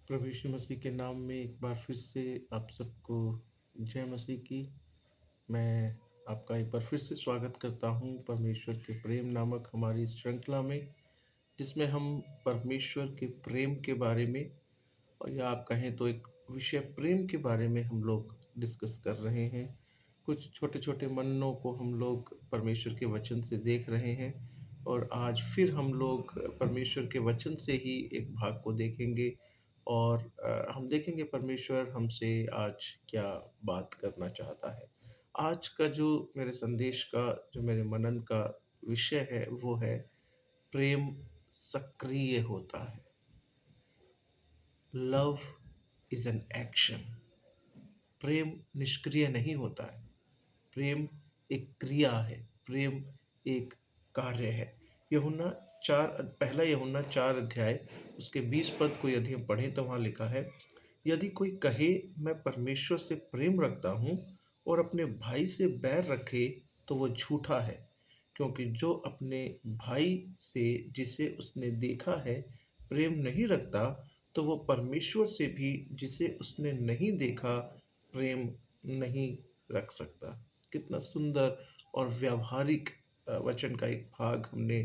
प्रभु यीशु मसीह के नाम में एक बार फिर से आप सबको जय मसीह की। मैं आपका एक बार फिर से स्वागत करता हूं परमेश्वर के प्रेम नामक हमारी इस श्रृंखला में, जिसमें हम परमेश्वर के प्रेम के बारे में, और या आप कहें तो एक विषय प्रेम के बारे में हम लोग डिस्कस कर रहे हैं। कुछ छोटे-छोटे मननों को हम लोग परमेश्वर के वचन से देख रहे हैं, और आज फिर हम लोग परमेश्वर के वचन से ही एक भाग को देखेंगे, और हम देखेंगे परमेश्वर हमसे आज क्या बात करना चाहता है। आज का जो मेरे संदेश का, जो मेरे मनन का विषय है, वो है प्रेम सक्रिय होता है। Love is an action. प्रेम निष्क्रिय नहीं होता है। प्रेम एक क्रिया है। प्रेम एक कार्य है। यूहन्ना 4 पहला यूहन्ना 4 अध्याय उसके 20 पद को यदि हम पढ़ें तो वहाँ लिखा है, यदि कोई कहे मैं परमेश्वर से प्रेम रखता हूँ और अपने भाई से बैर रखे तो वो झूठा है, क्योंकि जो अपने भाई से जिसे उसने देखा है प्रेम नहीं रखता, तो वो परमेश्वर से भी जिसे उसने नहीं देखा प्रेम नहीं रख सकता। कितना सुंदर और व्यावहारिक वचन का एक भाग हमने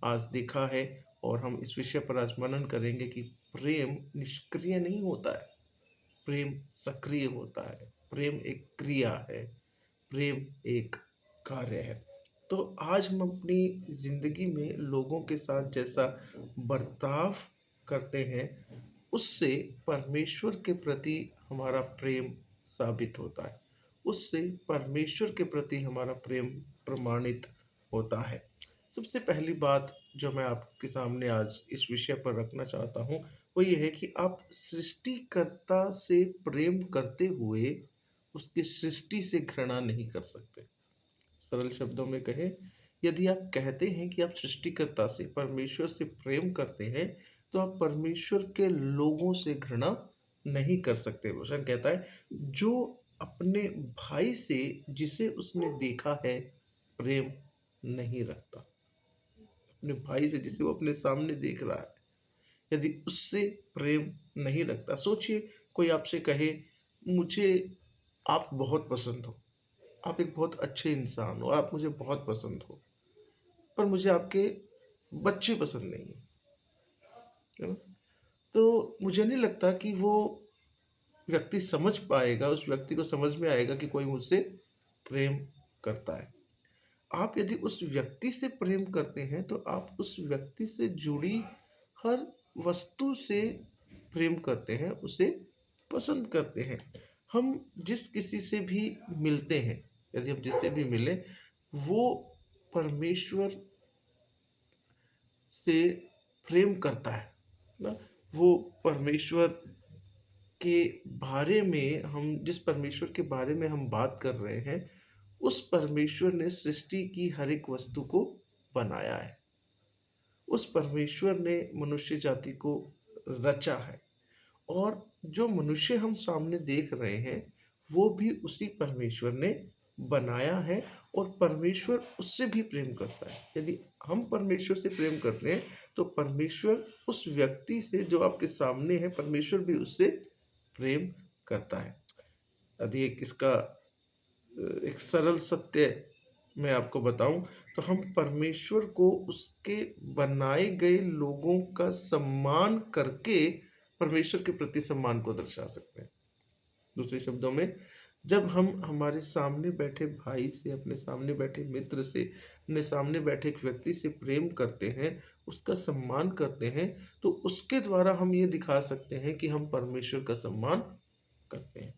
आज देखा है, और हम इस विषय पर आज मनन करेंगे कि प्रेम निष्क्रिय नहीं होता है, प्रेम सक्रिय होता है। प्रेम एक क्रिया है। प्रेम एक कार्य है। तो आज हम अपनी ज़िंदगी में लोगों के साथ जैसा बर्ताव करते हैं, उससे परमेश्वर के प्रति हमारा प्रेम साबित होता है। उससे परमेश्वर के प्रति हमारा प्रेम प्रमाणित होता है। सबसे पहली बात जो मैं आपके सामने आज इस विषय पर रखना चाहता हूँ, वो ये है कि आप सृष्टिकर्ता से प्रेम करते हुए उसकी सृष्टि से घृणा नहीं कर सकते। सरल शब्दों में कहें, यदि आप कहते हैं कि आप सृष्टिकर्ता से, परमेश्वर से प्रेम करते हैं, तो आप परमेश्वर के लोगों से घृणा नहीं कर सकते। वचन कहता है, जो अपने भाई से जिसे उसने देखा है प्रेम नहीं रखता। अपने भाई से जिसे वो अपने सामने देख रहा है, यदि उससे प्रेम नहीं रखता। सोचिए, कोई आपसे कहे मुझे आप बहुत पसंद हो, आप एक बहुत अच्छे इंसान हो, आप मुझे बहुत पसंद हो, पर मुझे आपके बच्चे पसंद नहीं है ना? तो मुझे नहीं लगता कि वो व्यक्ति समझ पाएगा, उस व्यक्ति को समझ में आएगा कि कोई मुझसे प्रेम करता है। आप यदि उस व्यक्ति से प्रेम करते हैं तो आप उस व्यक्ति से जुड़ी हर वस्तु से प्रेम करते हैं, उसे पसंद करते हैं। हम जिस किसी से भी मिलते हैं, यदि हम जिससे भी मिले, वो परमेश्वर से प्रेम करता है ना? वो परमेश्वर के बारे में, हम जिस परमेश्वर के बारे में हम बात कर रहे हैं, उस परमेश्वर ने सृष्टि की हर एक वस्तु को बनाया है। उस परमेश्वर ने मनुष्य जाति को रचा है, और जो मनुष्य हम सामने देख रहे हैं वो भी उसी परमेश्वर ने बनाया है, और परमेश्वर उससे भी प्रेम करता है। यदि हम परमेश्वर से प्रेम करते हैं तो परमेश्वर उस व्यक्ति से जो आपके सामने है, परमेश्वर भी उससे प्रेम करता है। यदि एक इसका एक सरल सत्य मैं आपको बताऊं, तो हम परमेश्वर को उसके बनाए गए लोगों का सम्मान करके परमेश्वर के प्रति सम्मान को दर्शा सकते हैं। दूसरे शब्दों में, जब हम हमारे सामने बैठे भाई से, अपने सामने बैठे मित्र से, अपने सामने बैठे एक व्यक्ति से प्रेम करते हैं, उसका सम्मान करते हैं, तो उसके द्वारा हम ये दिखा सकते हैं कि हम परमेश्वर का सम्मान करते हैं,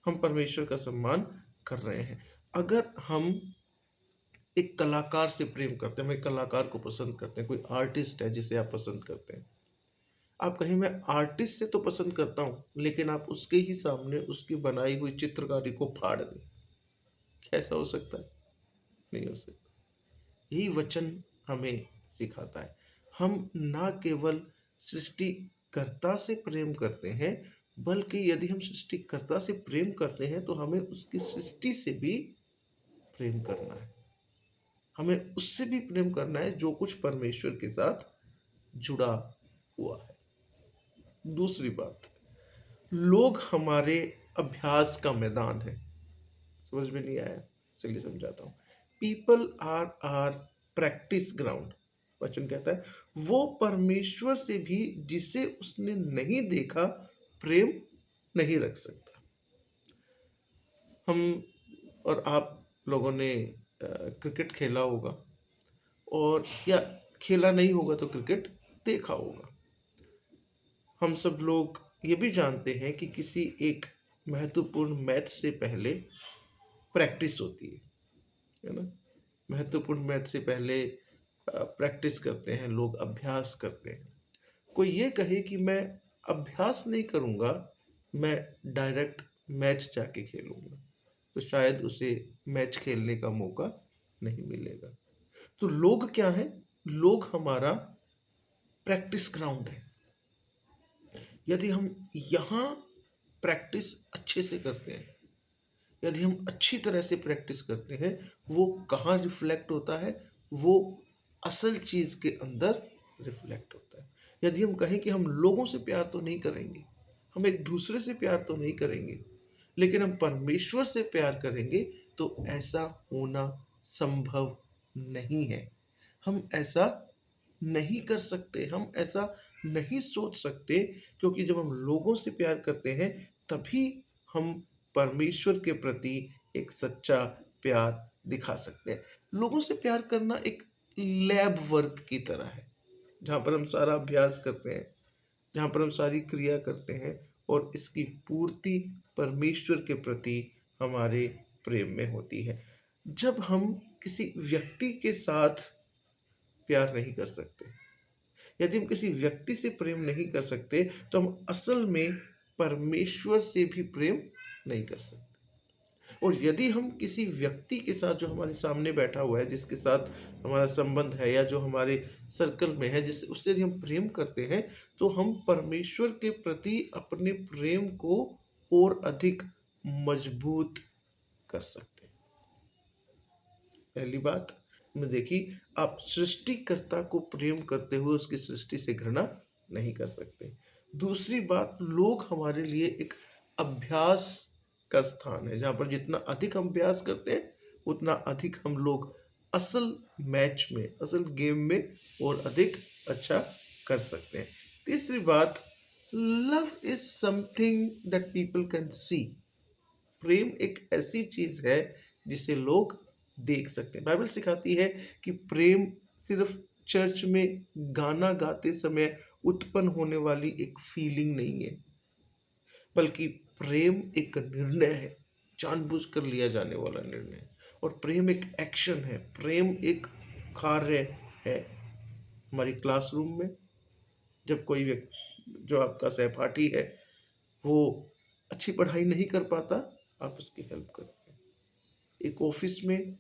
हम परमेश्वर का सम्मान कर रहे हैं। अगर हम एक कलाकार से प्रेम करते हैं, हम एक कलाकार को पसंद करते हैं, कोई आर्टिस्ट है जिसे आप पसंद करते हैं, आप कहें मैं आर्टिस्ट से तो पसंद करता हूँ, लेकिन आप उसके ही सामने उसकी बनाई हुई चित्रकारी को फाड़ दें, कैसा हो सकता है? नहीं हो सकता। यही वचन हमें सिखाता है। हम ना केवल सृष्टिकर्ता से प्रेम करते हैं, बल्कि यदि हम सृष्टिकर्ता से प्रेम करते हैं तो हमें उसकी सृष्टि से भी प्रेम करना है। हमें उससे भी प्रेम करना है जो कुछ परमेश्वर के साथ जुड़ा हुआ है। दूसरी बात, लोग हमारे अभ्यास का मैदान है। समझ में नहीं आया? चलिए समझाता हूँ। People are are practice ground. वचन कहता है वो परमेश्वर से भी जिसे उसने नहीं देखा प्रेम नहीं रख सकता। हम और आप लोगों ने क्रिकेट खेला होगा, और या खेला नहीं होगा तो क्रिकेट देखा होगा। हम सब लोग ये भी जानते हैं कि किसी एक महत्वपूर्ण मैच से पहले प्रैक्टिस होती है ना? महत्वपूर्ण मैच से पहले प्रैक्टिस करते हैं लोग, अभ्यास करते हैं। कोई ये कहे कि मैं अभ्यास नहीं करूँगा, मैं डायरेक्ट मैच जाके खेलूँगा, तो शायद उसे मैच खेलने का मौका नहीं मिलेगा। तो लोग क्या हैं? लोग हमारा प्रैक्टिस ग्राउंड है। यदि हम यहाँ प्रैक्टिस अच्छे से करते हैं, यदि हम अच्छी तरह से प्रैक्टिस करते हैं, वो कहाँ रिफ्लेक्ट होता है? वो असल चीज़ के अंदर रिफ्लेक्ट होता है। यदि हम कहें कि हम लोगों से प्यार तो नहीं करेंगे, हम एक दूसरे से प्यार तो नहीं करेंगे, लेकिन हम परमेश्वर से प्यार करेंगे, तो ऐसा होना संभव नहीं है। हम ऐसा नहीं कर सकते, हम ऐसा नहीं सोच सकते, क्योंकि जब हम लोगों से प्यार करते हैं तभी हम परमेश्वर के प्रति एक सच्चा प्यार दिखा सकते हैं। लोगों से प्यार करना एक लैब वर्क की तरह है, जहाँ पर हम सारा अभ्यास करते हैं, जहाँ पर हम सारी क्रिया करते हैं, और इसकी पूर्ति परमेश्वर के प्रति हमारे प्रेम में होती है। जब हम किसी व्यक्ति के साथ प्यार नहीं कर सकते, यदि हम किसी व्यक्ति से प्रेम नहीं कर सकते, तो हम असल में परमेश्वर से भी प्रेम नहीं कर सकते। और यदि हम किसी व्यक्ति के साथ, जो हमारे सामने बैठा हुआ है, जिसके साथ हमारा संबंध है, या जो हमारे सर्कल में है, जिससे उससे यदि हम प्रेम करते हैं, तो हम परमेश्वर के प्रति अपने प्रेम को और अधिक मजबूत कर सकते हैं। पहली बात में देखी, आप सृष्टिकर्ता को प्रेम करते हुए उसकी सृष्टि से घृणा नहीं कर सकते। दूसरी बात, लोग हमारे लिए एक अभ्यास का स्थान है, जहाँ पर जितना अधिक हम अभ्यास करते हैं, उतना अधिक हम लोग असल मैच में, असल गेम में और अधिक अच्छा कर सकते हैं। तीसरी बात, love is something that people can see. प्रेम एक ऐसी चीज है जिसे लोग देख सकते हैं। बाइबल सिखाती है कि प्रेम सिर्फ चर्च में गाना गाते समय उत्पन्न होने वाली एक फीलिंग नहीं है, बल्कि प्रेम एक निर्णय है, जानबूझकर लिया जाने वाला निर्णय है। और प्रेम एक एक्शन है, प्रेम एक कार्य है। हमारी क्लासरूम में जब कोई व्यक्ति, जो आपका सहपाठी है, वो अच्छी पढ़ाई नहीं कर पाता, आप उसकी हेल्प करते हैं। एक ऑफिस में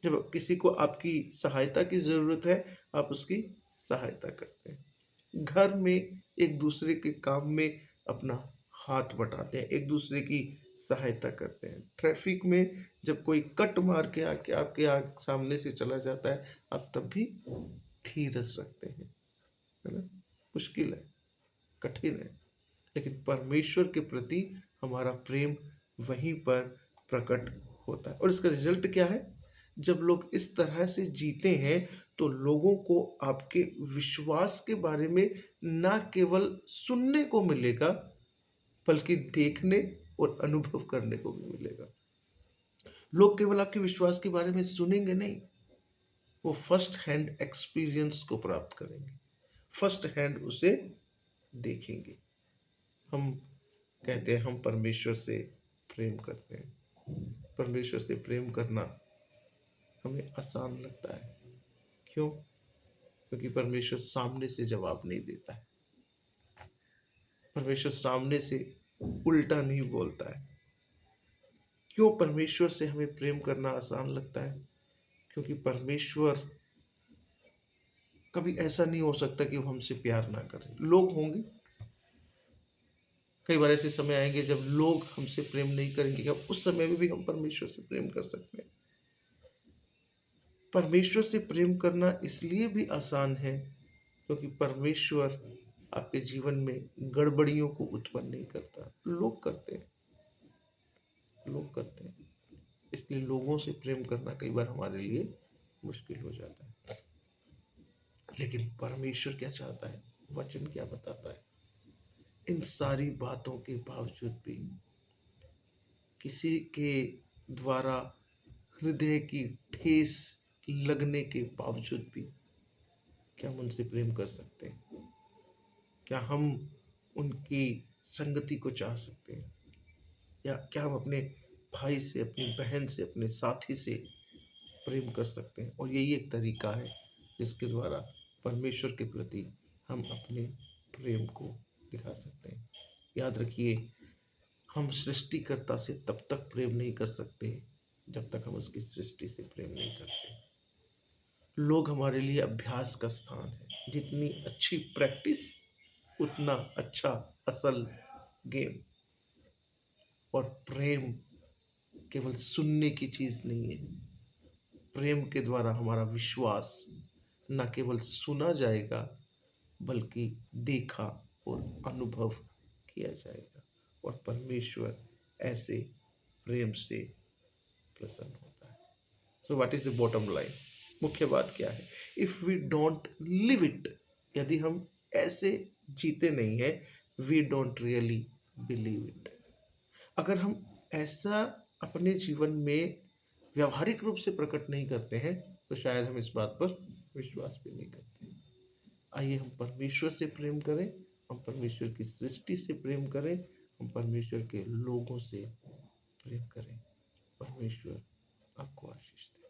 जब किसी को आपकी सहायता की ज़रूरत है, आप उसकी सहायता करते हैं। घर में एक दूसरे के काम में अपना हाथ बटाते हैं, एक दूसरे की सहायता करते हैं। ट्रैफिक में जब कोई कट मार के आके आपके सामने से चला जाता है, आप तब भी धीरज रखते हैं, है ना? मुश्किल है, कठिन है, लेकिन परमेश्वर के प्रति हमारा प्रेम वहीं पर प्रकट होता है। और इसका रिजल्ट क्या है? जब लोग इस तरह से जीते हैं, तो लोगों को आपके विश्वास के बारे में ना केवल सुनने को मिलेगा, बल्कि देखने और अनुभव करने को भी मिलेगा। लोग केवल आपके विश्वास के बारे में सुनेंगे नहीं, वो फर्स्ट हैंड एक्सपीरियंस को प्राप्त करेंगे, फर्स्ट हैंड उसे देखेंगे। हम कहते हैं हम परमेश्वर से प्रेम करते हैं। परमेश्वर से प्रेम करना हमें आसान लगता है। क्यों? क्योंकि परमेश्वर सामने से जवाब नहीं देता है, परमेश्वर सामने से उल्टा नहीं बोलता है। क्यों परमेश्वर से हमें प्रेम करना आसान लगता है? क्योंकि परमेश्वर कभी ऐसा नहीं हो सकता कि वो हमसे प्यार ना करें। लोग होंगे, कई बार ऐसे समय आएंगे जब लोग हमसे प्रेम नहीं करेंगे, क्या उस समय में भी हम परमेश्वर से प्रेम कर सकते हैं? परमेश्वर से प्रेम करना इसलिए भी आसान है क्योंकि परमेश्वर आपके जीवन में गड़बड़ियों को उत्पन्न नहीं करता। लोग करते हैं, लोग करते हैं। इसलिए लोगों से प्रेम करना कई बार हमारे लिए मुश्किल हो जाता है। लेकिन परमेश्वर क्या चाहता है, वचन क्या बताता है? इन सारी बातों के बावजूद भी, किसी के द्वारा हृदय की ठेस लगने के बावजूद भी, क्या हम उनसे प्रेम कर सकते हैं? क्या हम उनकी संगति को चाह सकते हैं? या क्या हम अपने भाई से, अपनी बहन से, अपने साथी से प्रेम कर सकते हैं? और यही एक तरीका है जिसके द्वारा परमेश्वर के प्रति हम अपने प्रेम को दिखा सकते हैं। याद रखिए, हम सृष्टिकर्ता से तब तक प्रेम नहीं कर सकते जब तक हम उसकी सृष्टि से प्रेम नहीं करते। लोग हमारे लिए अभ्यास का स्थान है। जितनी अच्छी प्रैक्टिस, उतना अच्छा असल गेम। और प्रेम केवल सुनने की चीज नहीं है। प्रेम के द्वारा हमारा विश्वास न केवल सुना जाएगा, बल्कि देखा और अनुभव किया जाएगा। और परमेश्वर ऐसे प्रेम से प्रसन्न होता है। So what is the bottom line? मुख्य बात क्या है? If we don't live it, यदि हम ऐसे जीते नहीं है, we don't really believe it. अगर हम ऐसा अपने जीवन में व्यवहारिक रूप से प्रकट नहीं करते हैं, तो शायद हम इस बात पर विश्वास भी नहीं करते। आइए हम परमेश्वर से प्रेम करें, हम परमेश्वर की सृष्टि से प्रेम करें, हम परमेश्वर के लोगों से प्रेम करें। परमेश्वर आपको आशीष दे।